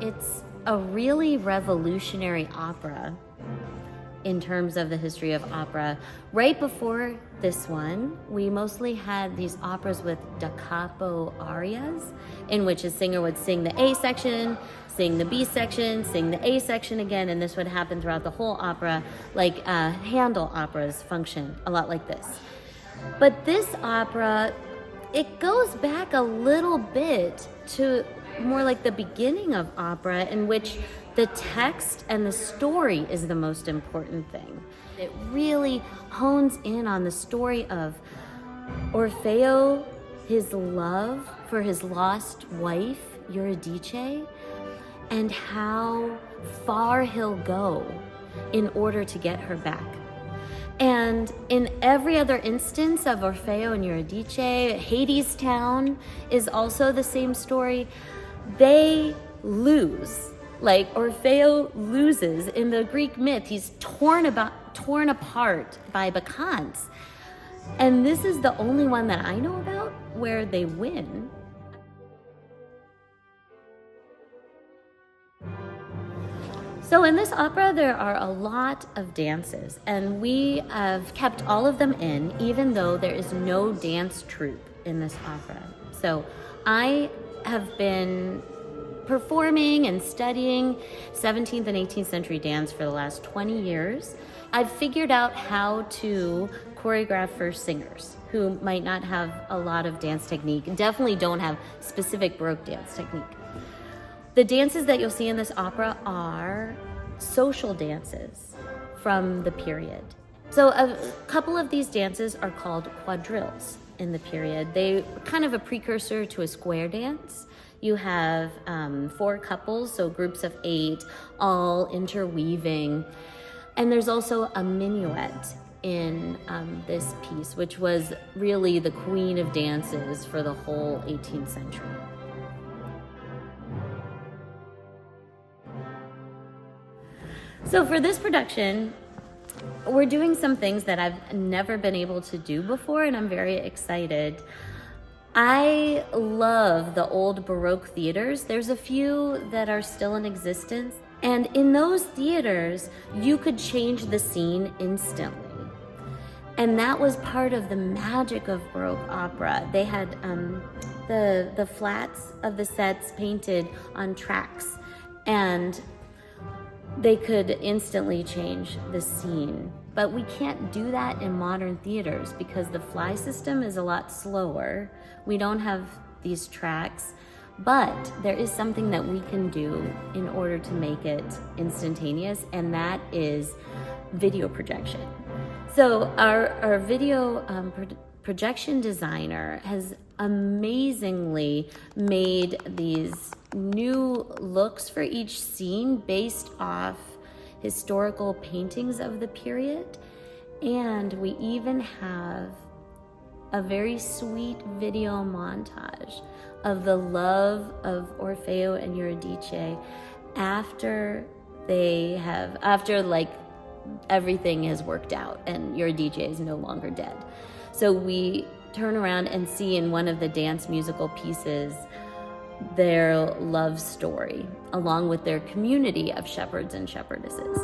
It's a really revolutionary opera in terms of the history of opera. Right before this one, we mostly had these operas with da capo arias, in which a singer would sing the A section, sing the B section, sing the A section again, and this would happen throughout the whole opera, like Handel operas function a lot like this. But this opera, it goes back a little bit to more like the beginning of opera, in which the text and the story is the most important thing. It really hones in on the story of Orfeo, his love for his lost wife, Eurydice, and how far he'll go in order to get her back. And in every other instance of Orfeo and Eurydice, Hades Town is also the same story. They lose. Like Orfeo loses in the Greek myth. He's torn apart by Bacchantes. And this is the only one that I know about where they win. So in this opera, there are a lot of dances, and we have kept all of them in, even though there is no dance troupe in this opera. So I have been performing and studying 17th and 18th century dance for the last 20 years. I've figured out how to choreograph for singers who might not have a lot of dance technique, definitely don't have specific Baroque dance technique. The dances that you'll see in this opera are social dances from the period. So a couple of these dances are called quadrilles in the period. They kind of a precursor to a square dance. You have 4 couples, so groups of 8, all interweaving. And there's also a minuet in this piece, which was really the queen of dances for the whole 18th century. So for this production, we're doing some things that I've never been able to do before, and I'm very excited. I love the old Baroque theaters. There's a few that are still in existence. And in those theaters, you could change the scene instantly. And that was part of the magic of Baroque opera. They had the flats of the sets painted on tracks, and they could instantly change the scene. But we can't do that in modern theaters because the fly system is a lot slower. We don't have these tracks, but there is something that we can do in order to make it instantaneous, and that is video projection. So our video projection designer has amazingly made these new looks for each scene based off historical paintings of the period. And we even have a very sweet video montage of the love of Orfeo and Eurydice after like everything has worked out and Eurydice is no longer dead. So we turn around and see in one of the dance musical pieces their love story, along with their community of shepherds and shepherdesses.